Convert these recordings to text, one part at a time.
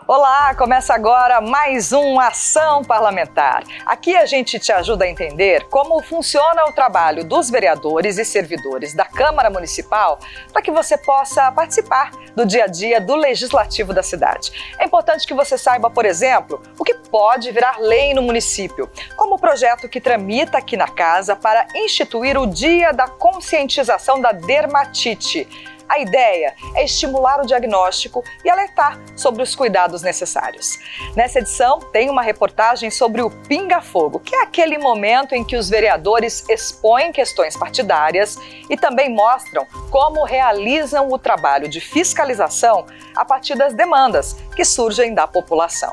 Olá, começa agora mais um Ação Parlamentar. Aqui a gente te ajuda a entender como funciona o trabalho dos vereadores e servidores da Câmara Municipal para que você possa participar do dia a dia do Legislativo da cidade. É importante que você saiba, por exemplo, o que pode virar lei no município, como o projeto que tramita aqui na casa para instituir o Dia da Conscientização da Dermatite. A ideia é estimular o diagnóstico e alertar sobre os cuidados necessários. Nessa edição, tem uma reportagem sobre o pinga-fogo, que é aquele momento em que os vereadores expõem questões partidárias e também mostram como realizam o trabalho de fiscalização a partir das demandas que surgem da população.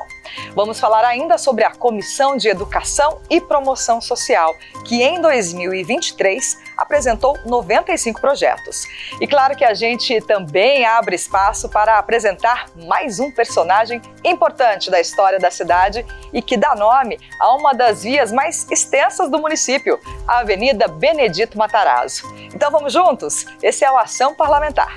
Vamos falar ainda sobre a Comissão de Educação e Promoção Social, que em 2023 apresentou 95 projetos. E claro que a gente também abre espaço para apresentar mais um personagem importante da história da cidade e que dá nome a uma das vias mais extensas do município, a Avenida Benedito Matarazzo. Então vamos juntos? Esse é o Ação Parlamentar.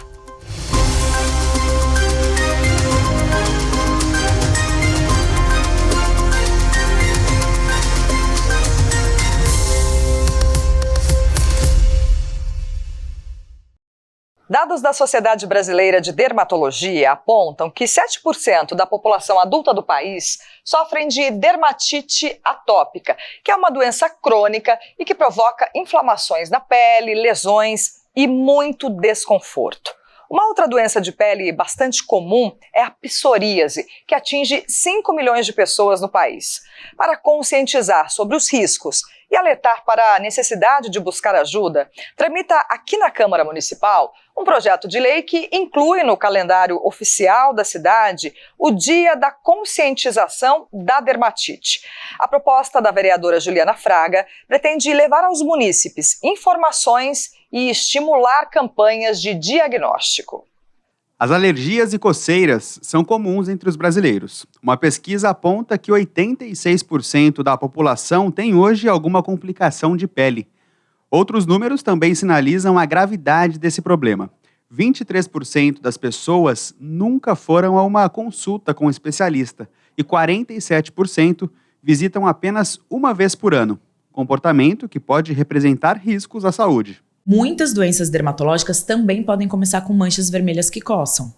Dados da Sociedade Brasileira de Dermatologia apontam que 7% da população adulta do país sofrem de dermatite atópica, que é uma doença crônica e que provoca inflamações na pele, lesões e muito desconforto. Uma outra doença de pele bastante comum é a psoríase, que atinge 5 milhões de pessoas no país. Para conscientizar sobre os riscos e alertar para a necessidade de buscar ajuda, tramita aqui na Câmara Municipal um projeto de lei que inclui no calendário oficial da cidade o Dia da Conscientização da Dermatite. A proposta da vereadora Juliana Fraga pretende levar aos munícipes informações e estimular campanhas de diagnóstico. As alergias e coceiras são comuns entre os brasileiros. Uma pesquisa aponta que 86% da população tem hoje alguma complicação de pele. Outros números também sinalizam a gravidade desse problema. 23% das pessoas nunca foram a uma consulta com um especialista e 47% visitam apenas uma vez por ano, comportamento que pode representar riscos à saúde. Muitas doenças dermatológicas também podem começar com manchas vermelhas que coçam.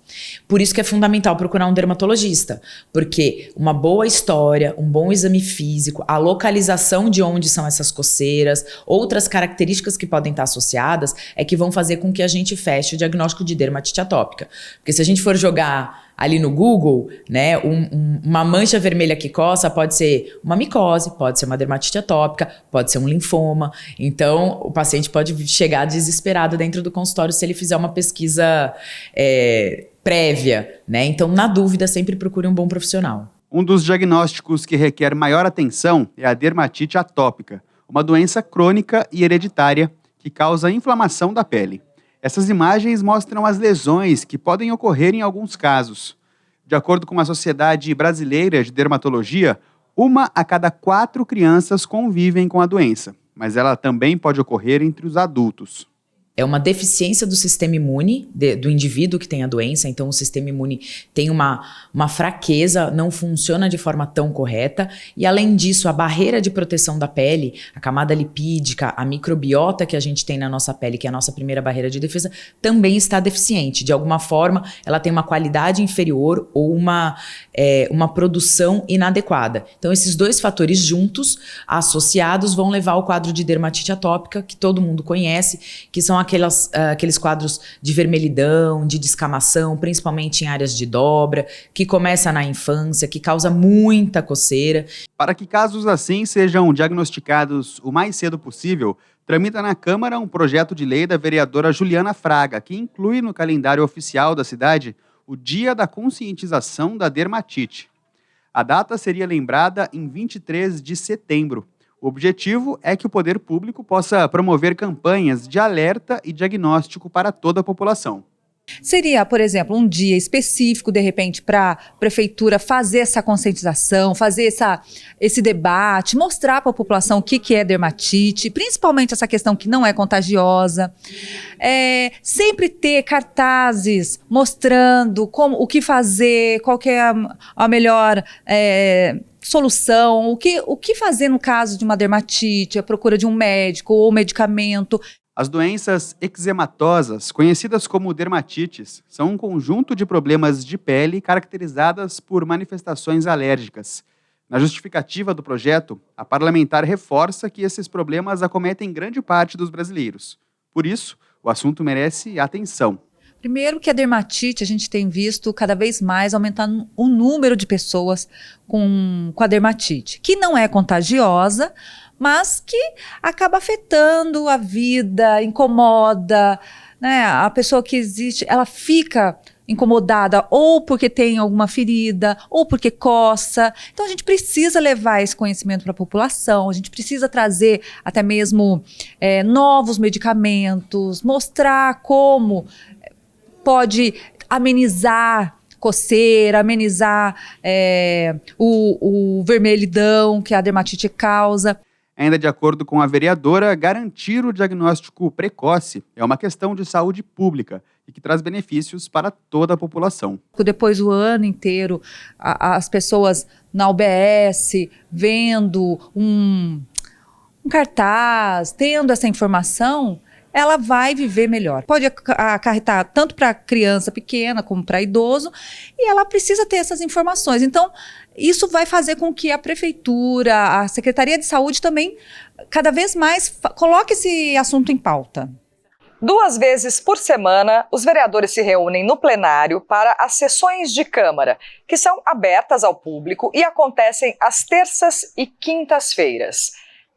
Por isso que é fundamental procurar um dermatologista, porque uma boa história, um bom exame físico, a localização de onde são essas coceiras, outras características que podem estar associadas, é que vão fazer com que a gente feche o diagnóstico de dermatite atópica. Porque se a gente for jogar ali no Google, né, uma mancha vermelha que coça pode ser uma micose, pode ser uma dermatite atópica, pode ser um linfoma. Então, o paciente pode chegar desesperado dentro do consultório se ele fizer uma pesquisa prévia, né? Então, na dúvida, sempre procure um bom profissional. Um dos diagnósticos que requer maior atenção é a dermatite atópica, uma doença crônica e hereditária que causa inflamação da pele. Essas imagens mostram as lesões que podem ocorrer em alguns casos. De acordo com a Sociedade Brasileira de Dermatologia, 1 a cada 4 crianças convivem com a doença, mas ela também pode ocorrer entre os adultos. É uma deficiência do sistema imune do indivíduo que tem a doença, então o sistema imune tem uma fraqueza, não funciona de forma tão correta, e além disso a barreira de proteção da pele, a camada lipídica, a microbiota que a gente tem na nossa pele, que é a nossa primeira barreira de defesa, também está deficiente. De alguma forma, ela tem uma qualidade inferior ou uma produção inadequada. Então esses dois fatores juntos, associados, vão levar ao quadro de dermatite atópica, que todo mundo conhece, que são aqueles quadros de vermelhidão, de descamação, principalmente em áreas de dobra, que começa na infância, que causa muita coceira. Para que casos assim sejam diagnosticados o mais cedo possível, tramita na Câmara um projeto de lei da vereadora Juliana Fraga, que inclui no calendário oficial da cidade o Dia da Conscientização da Dermatite. A data seria lembrada em 23 de setembro. O objetivo é que o poder público possa promover campanhas de alerta e diagnóstico para toda a população. Seria, por exemplo, um dia específico, de repente, para a prefeitura fazer essa conscientização, fazer esse debate, mostrar para a população o que é dermatite, principalmente essa questão que não é contagiosa. Sempre ter cartazes mostrando o que fazer, qual que é a melhor solução, o que fazer no caso de uma dermatite, a procura de um médico ou medicamento. As doenças eczematosas, conhecidas como dermatites, são um conjunto de problemas de pele caracterizadas por manifestações alérgicas. Na justificativa do projeto, a parlamentar reforça que esses problemas acometem grande parte dos brasileiros. Por isso, o assunto merece atenção. Primeiro que a dermatite, a gente tem visto cada vez mais aumentando o número de pessoas com a dermatite, que não é contagiosa, mas que acaba afetando a vida, incomoda, né? A pessoa que existe, ela fica incomodada ou porque tem alguma ferida, ou porque coça. Então a gente precisa levar esse conhecimento para a população, a gente precisa trazer até mesmo novos medicamentos, mostrar como pode amenizar coceira, amenizar o vermelhidão que a dermatite causa. Ainda de acordo com a vereadora, garantir o diagnóstico precoce é uma questão de saúde pública e que traz benefícios para toda a população. Depois do ano inteiro, as pessoas na UBS vendo um cartaz, tendo essa informação, ela vai viver melhor. Pode acarretar tanto para criança pequena como para idoso, e ela precisa ter essas informações. Então, isso vai fazer com que a prefeitura, a Secretaria de Saúde também, cada vez mais, coloque esse assunto em pauta. 2 vezes por semana, os vereadores se reúnem no plenário para as sessões de Câmara, que são abertas ao público e acontecem às terças e quintas-feiras.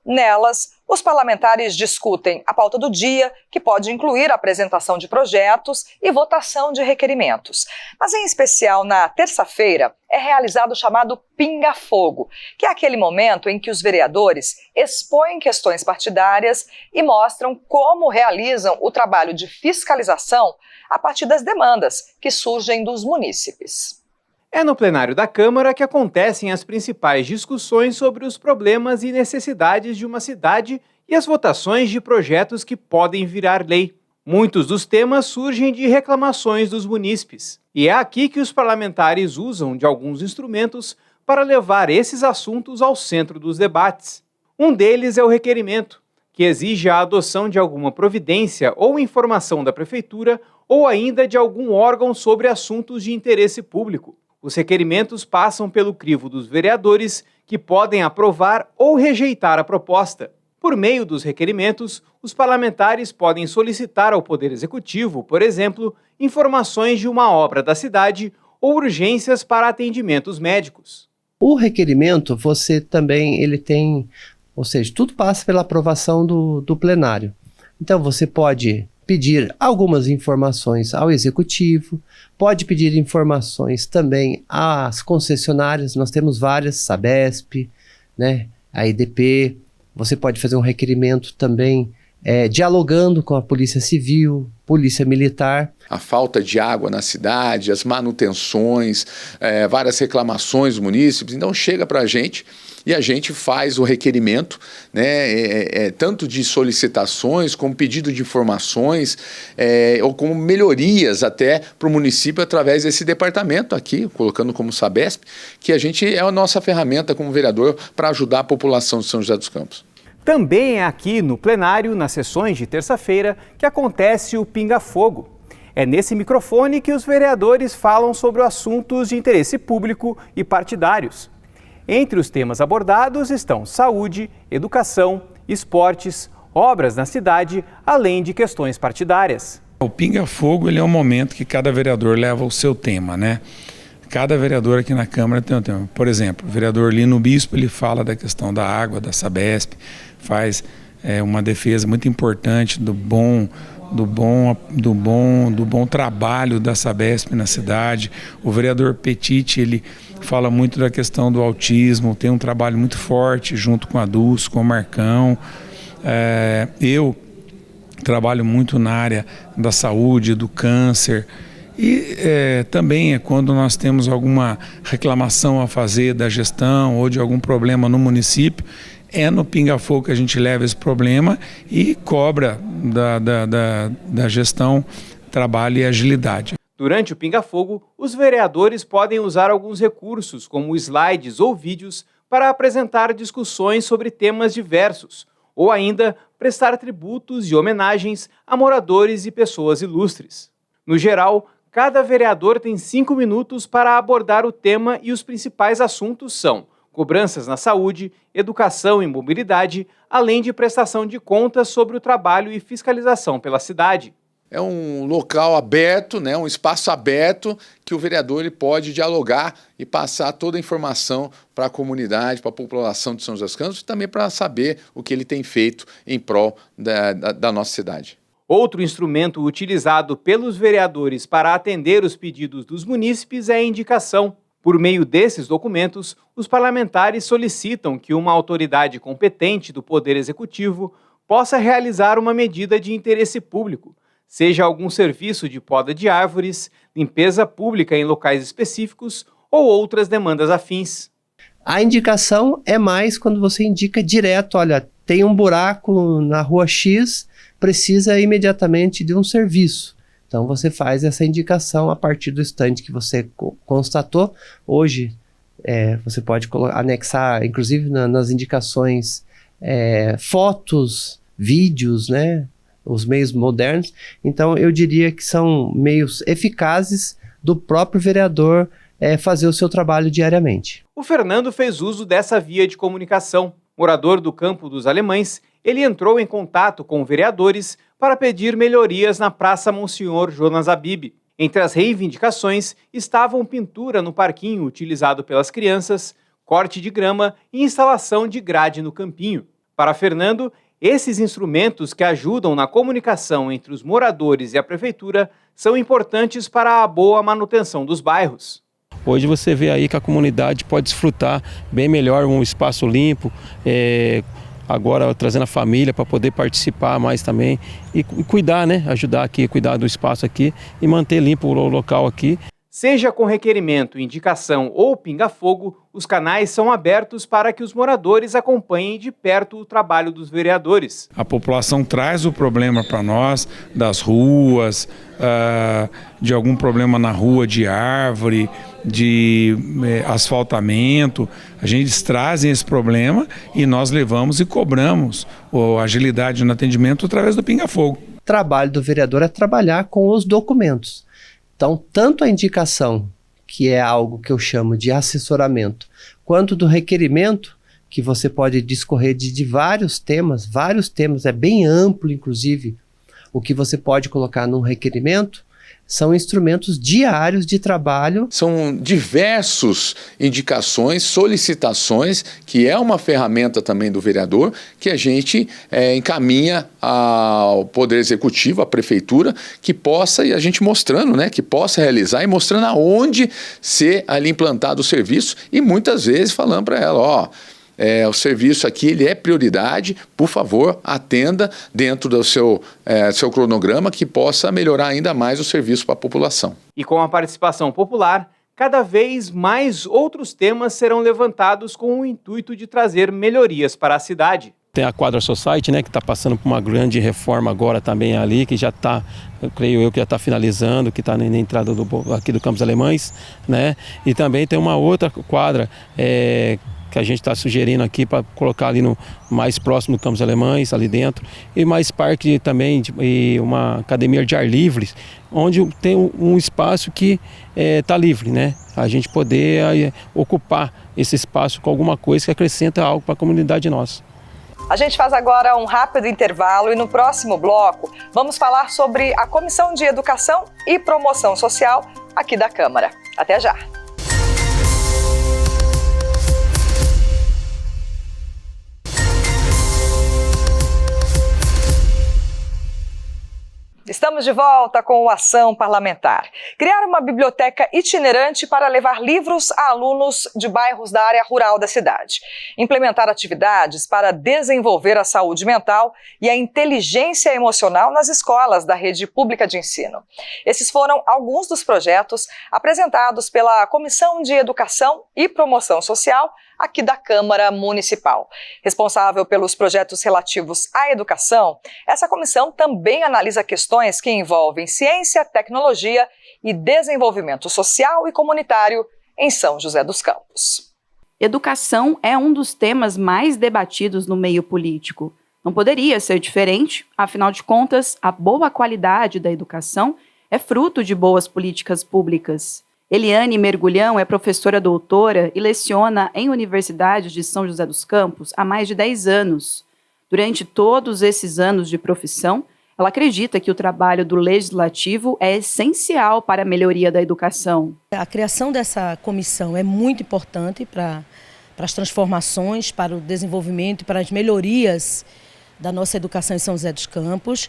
Nelas, os parlamentares discutem a pauta do dia, que pode incluir a apresentação de projetos e votação de requerimentos. Mas, em especial, na terça-feira, é realizado o chamado pinga-fogo, que é aquele momento em que os vereadores expõem questões partidárias e mostram como realizam o trabalho de fiscalização a partir das demandas que surgem dos munícipes. É no plenário da Câmara que acontecem as principais discussões sobre os problemas e necessidades de uma cidade e as votações de projetos que podem virar lei. Muitos dos temas surgem de reclamações dos munícipes. E é aqui que os parlamentares usam de alguns instrumentos para levar esses assuntos ao centro dos debates. Um deles é o requerimento, que exige a adoção de alguma providência ou informação da Prefeitura ou ainda de algum órgão sobre assuntos de interesse público. Os requerimentos passam pelo crivo dos vereadores, que podem aprovar ou rejeitar a proposta. Por meio dos requerimentos, os parlamentares podem solicitar ao Poder Executivo, por exemplo, informações de uma obra da cidade ou urgências para atendimentos médicos. O requerimento, você também, ele tem, ou seja, tudo passa pela aprovação do plenário. Então, você pode pedir algumas informações ao Executivo, pode pedir informações também às concessionárias, nós temos várias, Sabesp, né, a EDP, você pode fazer um requerimento também dialogando com a Polícia Civil, Polícia Militar. A falta de água na cidade, as manutenções, várias reclamações dos munícipes, então chega para a gente e a gente faz o requerimento, né, tanto de solicitações, como pedido de informações, ou como melhorias até para o município através desse departamento aqui, colocando como Sabesp, que a gente é a nossa ferramenta como vereador para ajudar a população de São José dos Campos. Também é aqui no plenário, nas sessões de terça-feira, que acontece o pinga-fogo. É nesse microfone que os vereadores falam sobre assuntos de interesse público e partidários. Entre os temas abordados estão saúde, educação, esportes, obras na cidade, além de questões partidárias. O pinga-fogo é um momento que cada vereador leva o seu tema, né? Cada vereador aqui na Câmara tem um tema. Por exemplo, o vereador Lino Bispo, ele fala da questão da água, da Sabesp, faz uma defesa muito importante do bom trabalho da Sabesp na cidade. O vereador Petit, ele fala muito da questão do autismo, tem um trabalho muito forte junto com a Dulce, com o Marcão. Eu trabalho muito na área da saúde, do câncer. E também é quando nós temos alguma reclamação a fazer da gestão ou de algum problema no município, é no Pinga Fogo que a gente leva esse problema e cobra da gestão trabalho e agilidade. Durante o Pinga Fogo, os vereadores podem usar alguns recursos, como slides ou vídeos, para apresentar discussões sobre temas diversos, ou ainda prestar tributos e homenagens a moradores e pessoas ilustres. No geral, cada vereador tem 5 minutos para abordar o tema e os principais assuntos são cobranças na saúde, educação e mobilidade, além de prestação de contas sobre o trabalho e fiscalização pela cidade. É um local aberto, né, um espaço aberto que o vereador ele pode dialogar e passar toda a informação para a comunidade, para a população de São José dos Campos e também para saber o que ele tem feito em prol da nossa cidade. Outro instrumento utilizado pelos vereadores para atender os pedidos dos munícipes é a indicação. Por meio desses documentos, os parlamentares solicitam que uma autoridade competente do Poder Executivo possa realizar uma medida de interesse público, seja algum serviço de poda de árvores, limpeza pública em locais específicos ou outras demandas afins. A indicação é mais quando você indica direto, olha, tem um buraco na rua X, precisa imediatamente de um serviço. Então você faz essa indicação a partir do estande que você constatou. Hoje você pode anexar, inclusive nas indicações, fotos, vídeos, né? Os meios modernos. Então eu diria que são meios eficazes do próprio vereador fazer o seu trabalho diariamente. O Fernando fez uso dessa via de comunicação. Morador do Campo dos Alemães, ele entrou em contato com vereadores para pedir melhorias na Praça Monsenhor Jonas Abib. Entre as reivindicações estavam pintura no parquinho utilizado pelas crianças, corte de grama e instalação de grade no campinho. Para Fernando, esses instrumentos que ajudam na comunicação entre os moradores e a prefeitura são importantes para a boa manutenção dos bairros. Hoje você vê aí que a comunidade pode desfrutar bem melhor um espaço limpo, agora trazendo a família para poder participar mais também e cuidar, né? Ajudar aqui, cuidar do espaço aqui e manter limpo o local aqui. Seja com requerimento, indicação ou pinga-fogo, os canais são abertos para que os moradores acompanhem de perto o trabalho dos vereadores. A população traz o problema para nós, das ruas, de algum problema na rua de árvore, de asfaltamento. A gente traz esse problema e nós levamos e cobramos a agilidade no atendimento através do pinga-fogo. O trabalho do vereador é trabalhar com os documentos. Então, tanto a indicação, que é algo que eu chamo de assessoramento, quanto do requerimento, que você pode discorrer de vários temas, é bem amplo, inclusive, o que você pode colocar num requerimento, são instrumentos diários de trabalho. São diversas indicações, solicitações, que é uma ferramenta também do vereador, que a gente encaminha ao Poder Executivo, à Prefeitura, que possa, e a gente mostrando, né, que possa realizar e mostrando aonde ser ali implantado o serviço e muitas vezes falando para ela, o serviço aqui ele é prioridade, por favor, atenda dentro do seu cronograma que possa melhorar ainda mais o serviço para a população. E com a participação popular, cada vez mais outros temas serão levantados com o intuito de trazer melhorias para a cidade. Tem a Quadra Society, né, que está passando por uma grande reforma agora também ali, que já está, eu creio que já está finalizando, que está na entrada aqui do Campos Alemães, né? E também tem uma outra quadra que a gente está sugerindo aqui para colocar ali no mais próximo do Campos Alemães, ali dentro, e mais parque também, e uma academia de ar livre, onde tem um espaço que está livre, né? A gente poder ocupar esse espaço com alguma coisa que acrescenta algo para a comunidade nossa. A gente faz agora um rápido intervalo e no próximo bloco vamos falar sobre a Comissão de Educação e Promoção Social aqui da Câmara. Até já! Estamos Estamos de volta com o Ação Parlamentar. Criar uma biblioteca itinerante para levar livros a alunos de bairros da área rural da cidade. Implementar atividades para desenvolver a saúde mental e a inteligência emocional nas escolas da rede pública de ensino. Esses foram alguns dos projetos apresentados pela Comissão de Educação e Promoção Social aqui da Câmara Municipal. Responsável pelos projetos relativos à educação, essa comissão também analisa questões que envolvem ciência, tecnologia e desenvolvimento social e comunitário em São José dos Campos. Educação é um dos temas mais debatidos no meio político. Não poderia ser diferente, afinal de contas, a boa qualidade da educação é fruto de boas políticas públicas. Eliane Mergulhão é professora doutora e leciona em universidades de São José dos Campos há mais de 10 anos. Durante todos esses anos de profissão, ela acredita que o trabalho do Legislativo é essencial para a melhoria da educação. A criação dessa comissão é muito importante para as transformações, para o desenvolvimento e para as melhorias da nossa educação em São José dos Campos.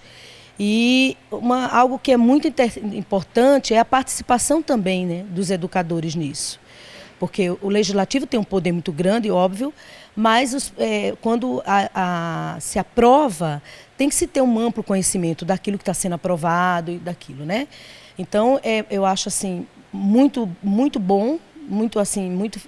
E algo que é muito importante é a participação também, né, dos educadores nisso. Porque o Legislativo tem um poder muito grande, óbvio, mas quando se aprova, tem que se ter um amplo conhecimento daquilo que está sendo aprovado e daquilo, né? Então, eu acho assim, muito bom, muito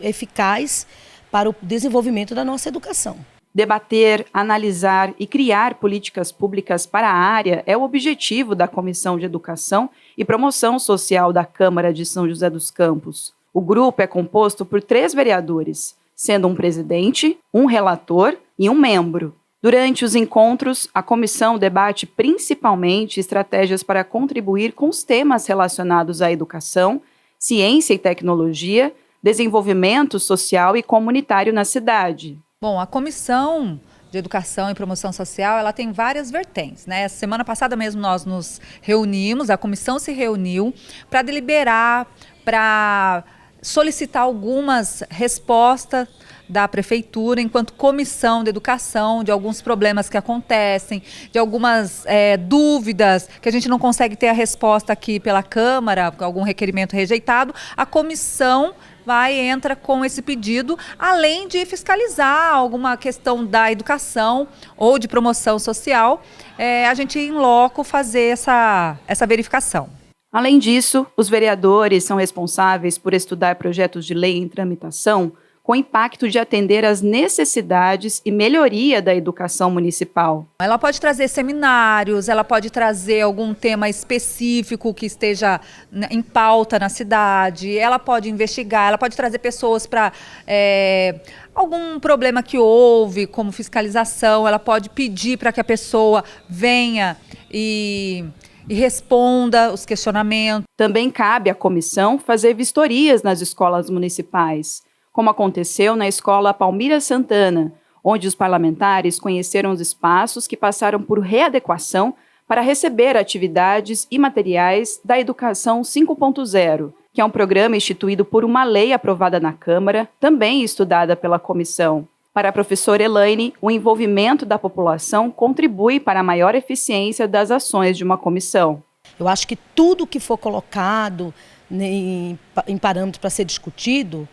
eficaz para o desenvolvimento da nossa educação. Debater, analisar e criar políticas públicas para a área é o objetivo da Comissão de Educação e Promoção Social da Câmara de São José dos Campos. O grupo é composto por 3 vereadores, sendo um presidente, um relator e um membro. Durante os encontros, a comissão debate principalmente estratégias para contribuir com os temas relacionados à educação, ciência e tecnologia, desenvolvimento social e comunitário na cidade. Bom, a Comissão de Educação e Promoção Social, ela tem várias vertentes, né? Semana passada mesmo nós nos reunimos, a comissão se reuniu para deliberar, para solicitar algumas respostas da Prefeitura, enquanto Comissão de Educação, de alguns problemas que acontecem, de algumas dúvidas que a gente não consegue ter a resposta aqui pela Câmara, algum requerimento rejeitado, a comissão entra com esse pedido, além de fiscalizar alguma questão da educação ou de promoção social, a gente em loco fazer essa verificação. Além disso, os vereadores são responsáveis por estudar projetos de lei em tramitação com o impacto de atender às necessidades e melhoria da educação municipal. Ela pode trazer seminários, ela pode trazer algum tema específico que esteja em pauta na cidade, ela pode investigar, ela pode trazer pessoas para algum problema que houve, como fiscalização, ela pode pedir para que a pessoa venha e responda os questionamentos. Também cabe à comissão fazer vistorias nas escolas municipais, como aconteceu na Escola Palmira Santana, onde os parlamentares conheceram os espaços que passaram por readequação para receber atividades e materiais da Educação 5.0, que é um programa instituído por uma lei aprovada na Câmara, também estudada pela comissão. Para a professora Elaine, o envolvimento da população contribui para a maior eficiência das ações de uma comissão. Eu acho que tudo que for colocado em parâmetro para ser discutido,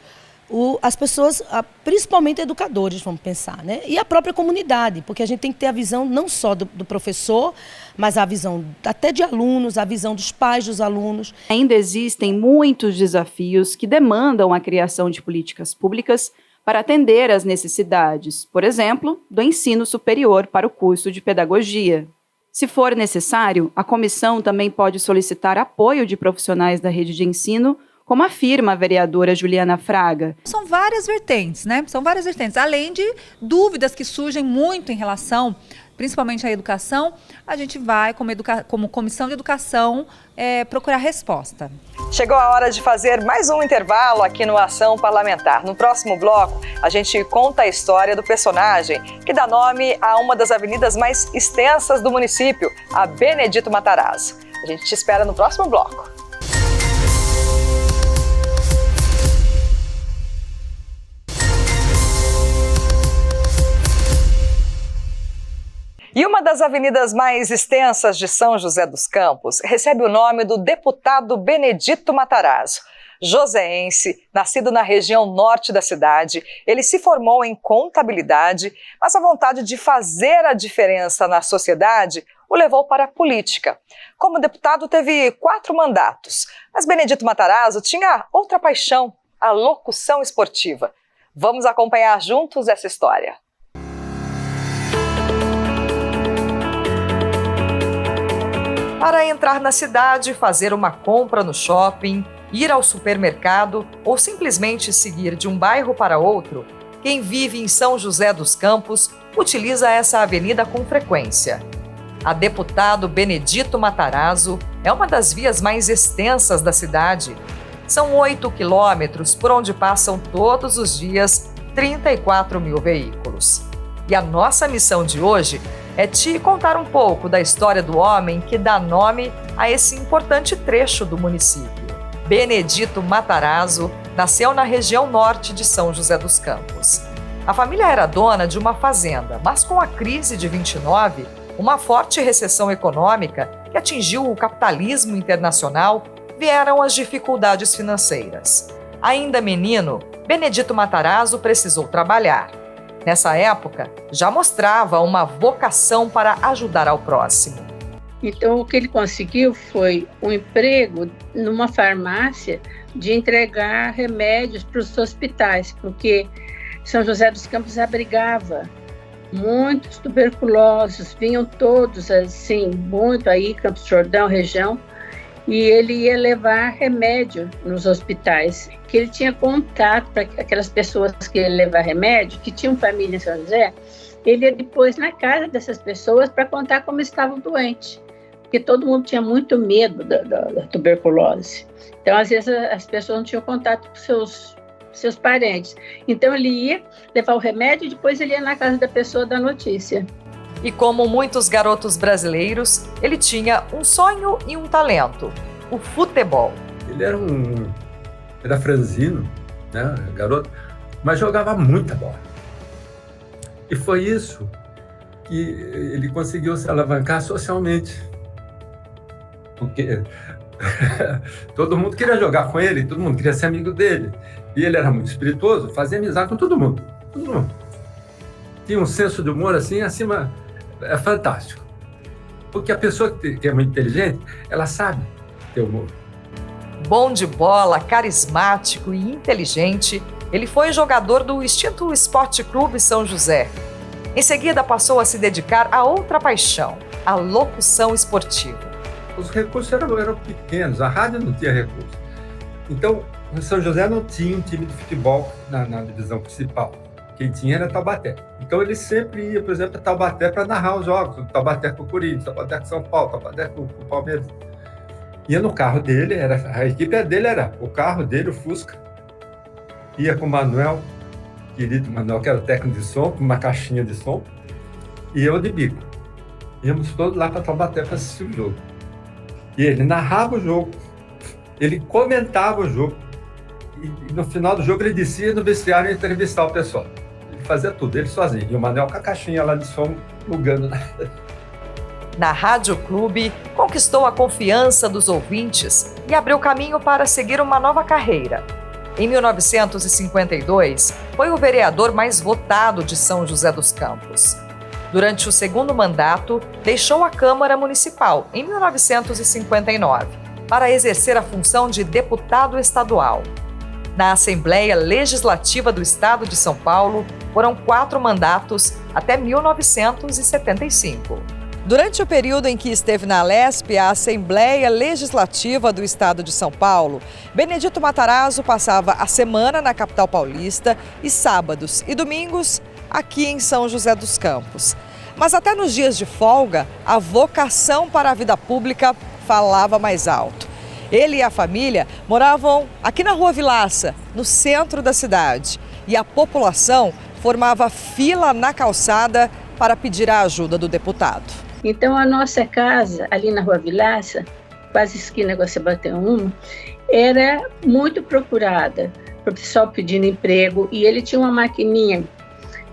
as pessoas, principalmente educadores, vamos pensar, né? E a própria comunidade, porque a gente tem que ter a visão não só do professor, mas a visão até de alunos, a visão dos pais dos alunos. Ainda existem muitos desafios que demandam a criação de políticas públicas para atender às necessidades, por exemplo, do ensino superior para o curso de pedagogia. Se for necessário, a comissão também pode solicitar apoio de profissionais da rede de ensino, como afirma a vereadora Juliana Fraga. São várias vertentes, né? São várias vertentes. Além de dúvidas que surgem muito em relação, principalmente à educação, a gente vai, como Comissão de Educação, procurar resposta. Chegou a hora de fazer mais um intervalo aqui no Ação Parlamentar. No próximo bloco, a gente conta a história do personagem que dá nome a uma das avenidas mais extensas do município, a Benedito Matarazzo. A gente te espera no próximo bloco. E uma das avenidas mais extensas de São José dos Campos recebe o nome do deputado Benedito Matarazzo. Joseense, nascido na região norte da cidade, ele se formou em contabilidade, mas a vontade de fazer a diferença na sociedade o levou para a política. Como deputado, teve 4 mandatos, mas Benedito Matarazzo tinha outra paixão, a locução esportiva. Vamos acompanhar juntos essa história. Para entrar na cidade, fazer uma compra no shopping, ir ao supermercado ou simplesmente seguir de um bairro para outro, quem vive em São José dos Campos utiliza essa avenida com frequência. A deputado Benedito Matarazzo é uma das vias mais extensas da cidade. São 8 quilômetros por onde passam todos os dias 34 mil veículos. E a nossa missão de hoje é te contar um pouco da história do homem que dá nome a esse importante trecho do município. Benedito Matarazzo nasceu na região norte de São José dos Campos. A família era dona de uma fazenda, mas com a crise de 29, uma forte recessão econômica que atingiu o capitalismo internacional, vieram as dificuldades financeiras. Ainda menino, Benedito Matarazzo precisou trabalhar. Nessa época, já mostrava uma vocação para ajudar ao próximo. Então, o que ele conseguiu foi um emprego numa farmácia de entregar remédios para os hospitais, porque São José dos Campos abrigava muitos tuberculosos, vinham todos assim, muito aí, Campos do Jordão, região, e ele ia levar remédio nos hospitais, que ele tinha contato para aquelas pessoas que iam levar remédio, que tinham família em São José, ele ia depois na casa dessas pessoas para contar como estavam doentes, porque todo mundo tinha muito medo da tuberculose. Então, às vezes, as pessoas não tinham contato com seus parentes. Então, ele ia levar o remédio e depois ele ia na casa da pessoa dar notícia. E como muitos garotos brasileiros, ele tinha um sonho e um talento, o futebol. Ele era franzino, né, garoto, mas jogava muita bola. E foi isso que ele conseguiu se alavancar socialmente. Porque todo mundo queria jogar com ele, todo mundo queria ser amigo dele. E ele era muito espirituoso, fazia amizade com todo mundo. Todo mundo. Tinha um senso de humor assim, acima, é fantástico. Porque a pessoa que é muito inteligente, ela sabe ter humor. Bom de bola, carismático e inteligente, ele foi jogador do extinto Esporte Clube São José. Em seguida, passou a se dedicar a outra paixão, a locução esportiva. Os recursos eram pequenos, a rádio não tinha recursos. Então, o São José não tinha um time de futebol na divisão principal. Quem tinha era Taubaté. Então, ele sempre ia, por exemplo, a Taubaté para narrar os jogos. Taubaté com o Corinthians, Taubaté com São Paulo, Taubaté com o Palmeiras. Ia no carro dele, a equipe dele era o carro dele, o Fusca. Ia com o Manuel, querido Manuel, que era o técnico de som, com uma caixinha de som. E eu de bico. Íamos todos lá para Taubaté para assistir o jogo. E ele narrava o jogo, ele comentava o jogo, e no final do jogo ele descia no vestiário entrevistar o pessoal. Ele fazia tudo, ele sozinho, e o Manuel com a caixinha lá de som, plugando. Na Rádio Clube, conquistou a confiança dos ouvintes e abriu caminho para seguir uma nova carreira. Em 1952, foi o vereador mais votado de São José dos Campos. Durante o segundo mandato, deixou a Câmara Municipal, em 1959, para exercer a função de deputado estadual. Na Assembleia Legislativa do Estado de São Paulo, foram 4 mandatos até 1975. Durante o período em que esteve na Alesp, a Assembleia Legislativa do Estado de São Paulo, Benedito Matarazzo passava a semana na capital paulista e sábados e domingos aqui em São José dos Campos. Mas até nos dias de folga, a vocação para a vida pública falava mais alto. Ele e a família moravam aqui na Rua Vilaça, no centro da cidade, e a população formava fila na calçada para pedir a ajuda do deputado. Então, a nossa casa, ali na Rua Vilaça, quase esquina com a Sebastião 1, era muito procurada para o pessoal pedindo emprego, e ele tinha uma maquininha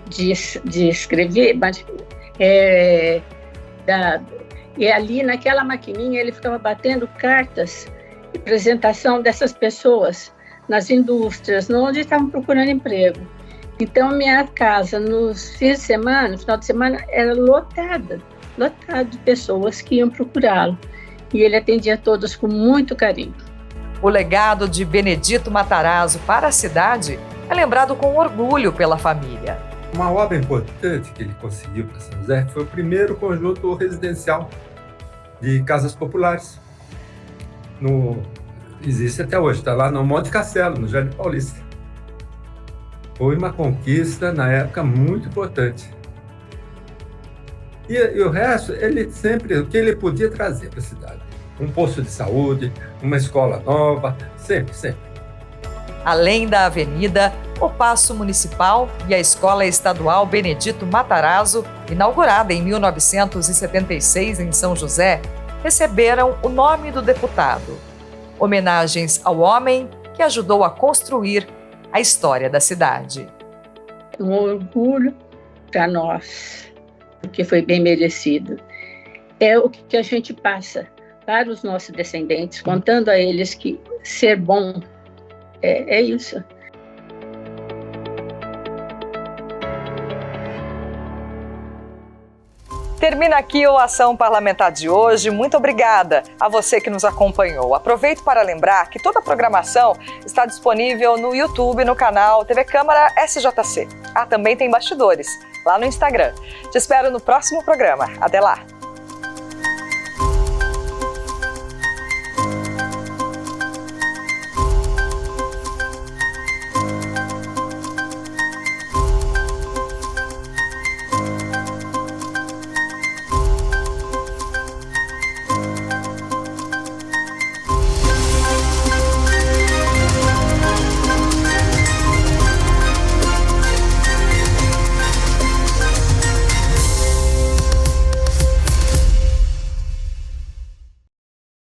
de escrever, E ali naquela maquininha ele ficava batendo cartas de apresentação dessas pessoas nas indústrias, onde estavam procurando emprego. Então minha casa nos fins de semana, no final de semana, era lotada de pessoas que iam procurá-lo. E ele atendia todos com muito carinho. O legado de Benedito Matarazzo para a cidade é lembrado com orgulho pela família. Uma obra importante que ele conseguiu para São José foi o primeiro conjunto residencial de casas populares. Existe até hoje, está lá no Monte Castelo, no Jardim Paulista. Foi uma conquista, na época, muito importante. E o resto, ele sempre, o que ele podia trazer para a cidade. Um posto de saúde, uma escola nova, sempre. Além da avenida, o Paço Municipal e a Escola Estadual Benedito Matarazzo, inaugurada em 1976 em São José, receberam o nome do deputado. Homenagens ao homem que ajudou a construir a história da cidade. Um orgulho para nós, porque foi bem merecido. É o que a gente passa para os nossos descendentes, contando a eles que ser bom é isso. Termina aqui o Ação Parlamentar de hoje. Muito obrigada a você que nos acompanhou. Aproveito para lembrar que toda a programação está disponível no YouTube, no canal TV Câmara SJC. Também tem bastidores lá no Instagram. Te espero no próximo programa. Até lá!